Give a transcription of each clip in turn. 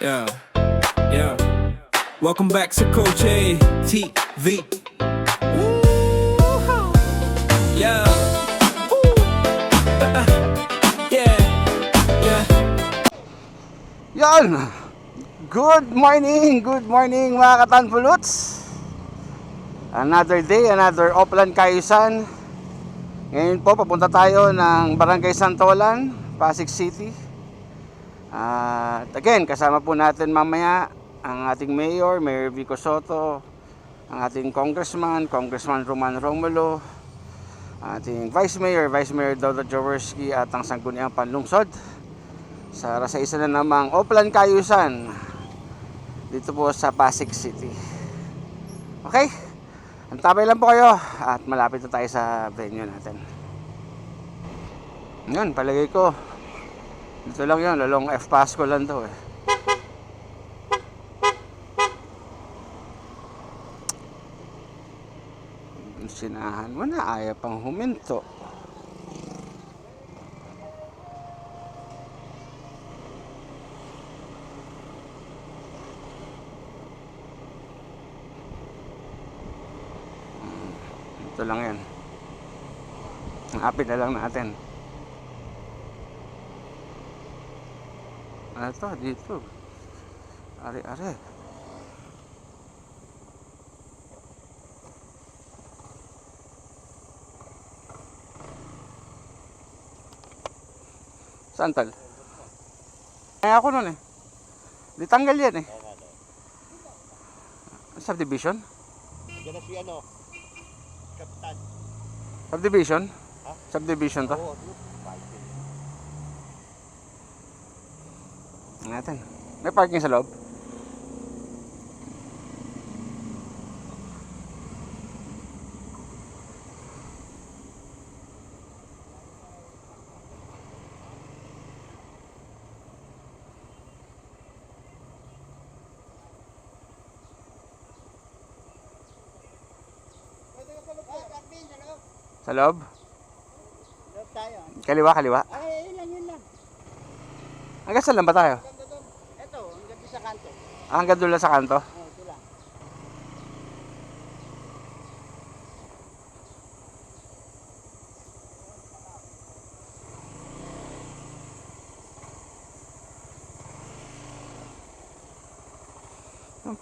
Yeah, yeah. Welcome back sa Coach A TV. Yeah. Yeah. Yeah. Yan! Good morning mga katanpuluts. Another day, another Oplan Kayusan. Ngayon po papunta tayo ng Barangay Santolan, Pasig City. At again, kasama po natin mamaya ang ating Mayor Vico Sotto, ang ating Congressman Roman Romulo, ating Vice Mayor Dodo Jaworski, at ang Sangguniang Panlungsod sa isa na namang Oplan Kayusan dito po sa Pasig City. Okay? Antabay lang po kayo at malapit na tayo sa venue natin. Yan, palagay ko dito lang yun, lalong F Pasko lang to eh. Sinahan mo na, ayaw pang huminto. Ito lang yan. Hapit na lang natin. Ano to? Dito. Are. Saan tal? Kaya ako nun eh. Di tanggal yan eh. Subdivision? Yan na si Kapitan. Subdivision? Ha? Subdivision to? Oo. Natin. May parking sa loob? Sa loob? Loob tayo. Kaliwa? Ay, yun lang. Hanggang saan lang ba tayo? Ito, hanggang sa kanto. Hanggang doon lang sa kanto? Oo, ito lang.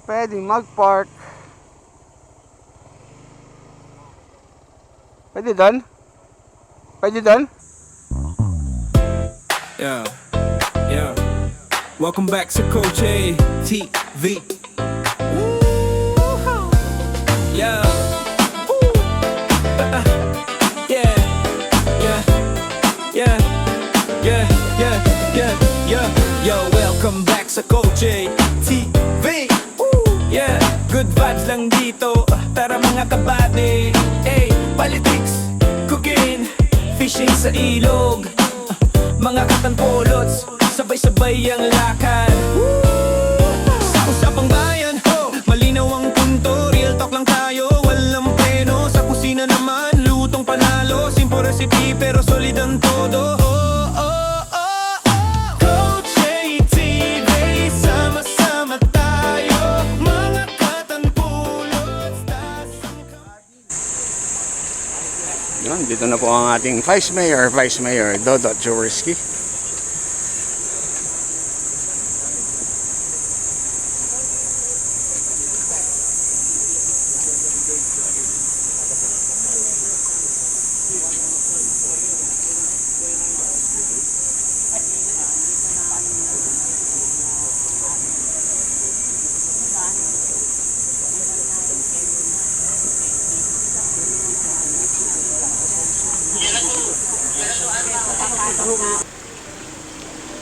Pwede mag-park. Pwede doon? Yeah. Yeah. Welcome back sa Coach A TV. Yeah. Yeah. Yeah. Yeah. Yeah. Yeah. Yeah. Yeah. Yo, welcome back sa Coach A TV. Yeah. Good vibes lang dito. Tara mga kabady. Hey, politics, cooking, fishing sa ilog. Mga katanpolots, sabay-sabay ang lakad. Sa usapang bayan, malinaw ang punto. Real talk lang tayo, walang preno. Sa kusina naman, lutong panalo. Simple recipe pero solid ang todo. Coach ATV, sama-sama tayo. Mga katanpolots, Yan, dito na po ang ating Vice Mayor Dodo Jaworski.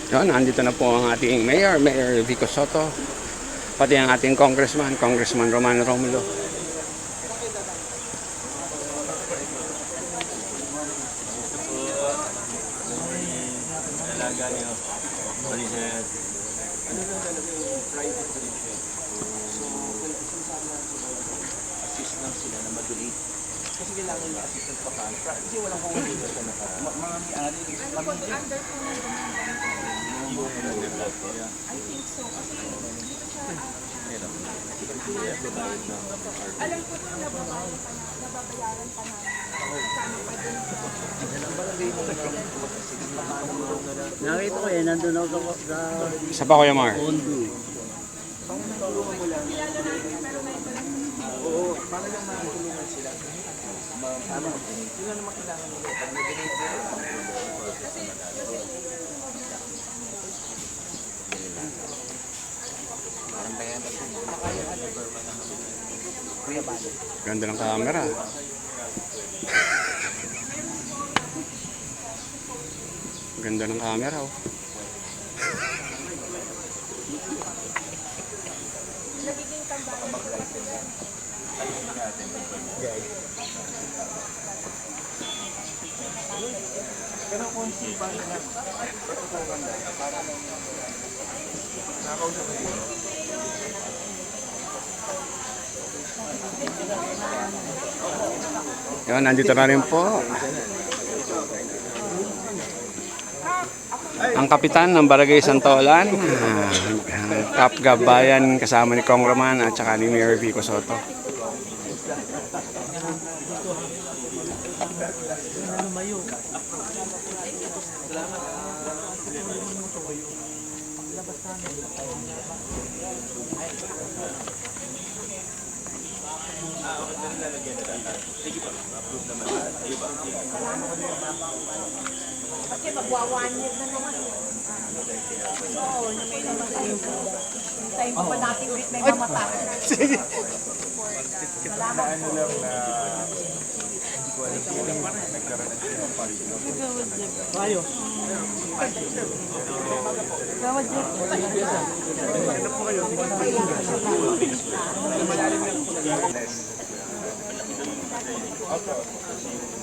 Yan, nandito na po ang ating Mayor Vico Sotto, pati ang ating Congressman Roman Romulo. Kasi kailangan yung assistant pa kan. Kasi walang coordinator sa naka. Mga under think so. Kasi dito sa alam ko na nababayaran pa namin. Kasama pa din sa Nakita ko eh, nandun ako sa Isa pa, Kuya Mar. Ondo eh. Oo, para lang makatulungan sila. Ano, sila naman kailangan nila. Pag nag-donate nila, parang bayan na Kuya Balo. Ganda ng camera. Ganda ng camera, oh. Pero kung si Balo na, para lang nakausap ko dito. Yan, nandito na rin po ang kapitan ng Barangay Santolan, Kap Gabayan, kasama ni Congressman at saka ni Mayor Vico Soto. kasi magwa-1 year na naman. So, may namatay ko. Hintayin ko pa natin ulit may mamatay. Salamat po. Lang na hindi ko alam kung nagkaroon ng party. Tayo.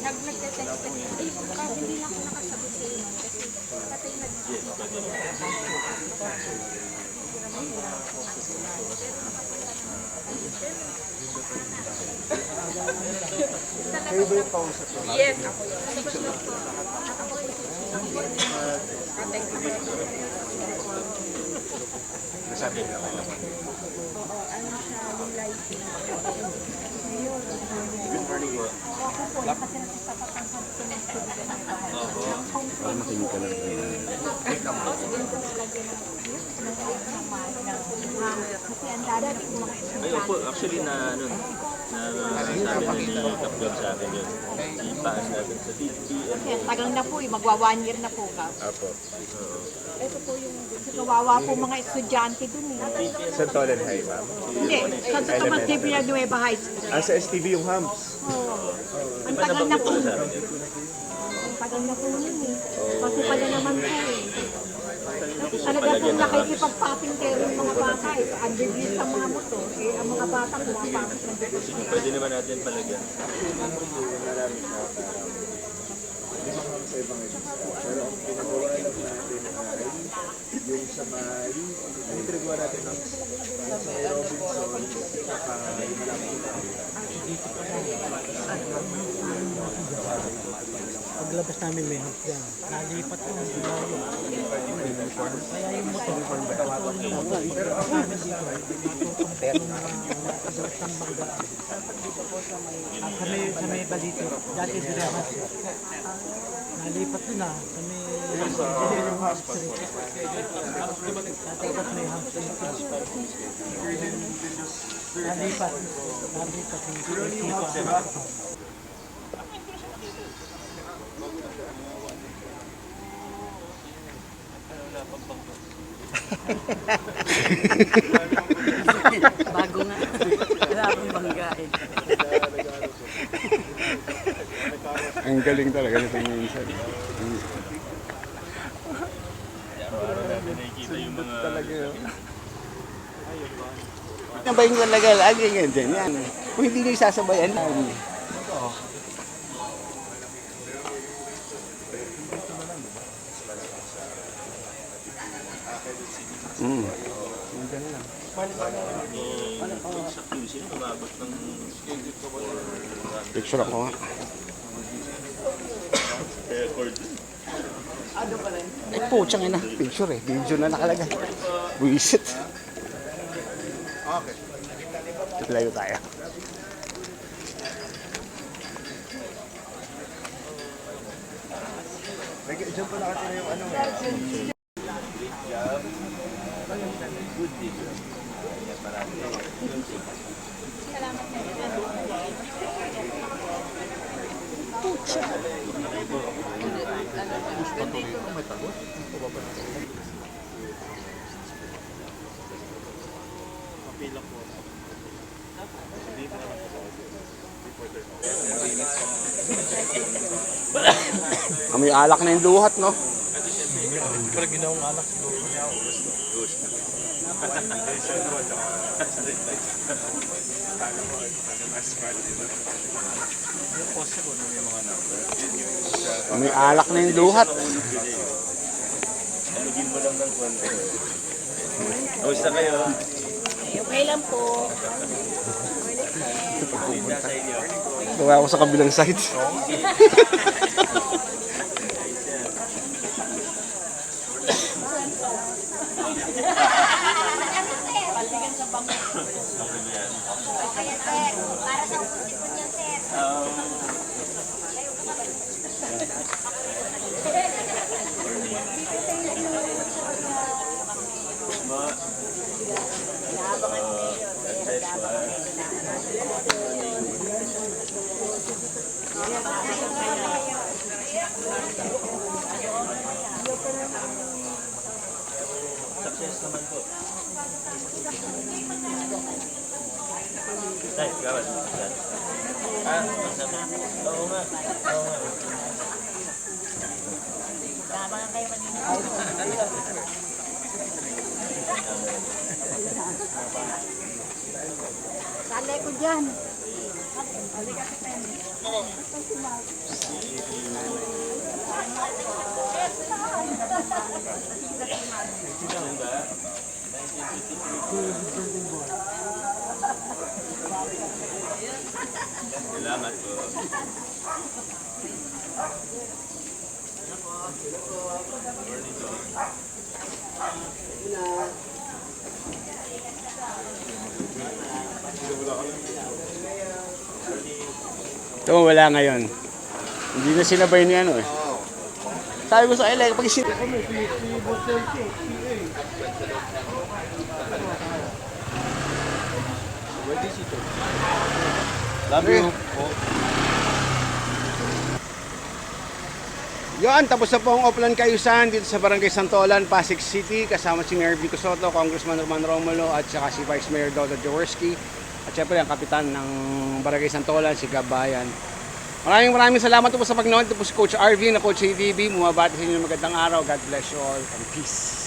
Nag-text. Hindi na ako nakasagot sa iyo. Kasi patay na din. Favorite kausap ko. Yes, ako yun. Ako yun. Nasabi niya kayo. Ano siya, yung lighting. Good morning po. Ako po, kasi nagsasapat ang hapon ng studio ng bahay. Makinig ka lang. Kasi ang dati ko mga Ayun po, actually na ano, na sabi na ni Kapgab sa akin yun. Ipaas natin sa TPM. kasi ang tagal na po, magwa 1 year na po ka. Apo. Ito po yung kawawa po mga estudyante dun eh. Santolan High, ma'am. Hindi, Santo Tomas de Villanueva High School. Sa STV yung hams. Ang tagal na po. Ang tagal na po yun eh. Kasi pala naman po eh. Kasi talaga po nakikipagpapintero yung mga bata eh. Underview sa mga motor. Eh, ang mga bata pumapasok ng dito. Pwede naman natin palagyan. Sa ibang edukasyon. Pero ang pinagawa lang natin ay yung sa may, ano yung pinagawa natin ng sa may Robinson, Paglabas namin may hap dyan. Nalipat ko ng layo. Kaya yung motor, patuloy na po. Pero ako namin dito, matutong ng bangga. Sa may balito. Dati dinahas. Nalipat ko na sa may yung hamstring. Tapos may hamstring. Nalipat. Nalipat. Bago nga. Wala akong banggain. Ang galing talaga nito minsan. talaga yun. Ano ba yung talaga lagi ganyan yan? Kung hindi nyo isasabayan yan. Sa QC, umabot ng Picture ako nga. record. Ay po, tiyang ina. Picture eh. Video na nakalagay. Buisit. Okay. Layo tayo. Diyan pa nakatira yung ano eh. May alak na yung duhat, no? May alak na yung duhat. Kamusta kayo? Okay lang po. Gawa ako sa kabilang side. Success naman po. Tay, gawad. Masama. Oo nga. Oo nga. Salay ko dyan. Salamat po. Ito wala ngayon. Hindi na sinabay ni ano eh. Sabi ko sa kanila, pag isin... Love you. Yun, tapos na po ang Oplan Cayusan dito sa Barangay Santolan, Pasig City. Kasama si Mayor Vico Soto, Congressman Roman Romulo at saka si Vice Mayor Dodo Jaworski. At syempre ang kapitan ng Barangay Santolan, si Gabayan. Maraming salamat po sa pagnood. Ito po si Coach RV na Coach ADB. Bumabati sa inyo ng magandang araw. God bless you all and peace.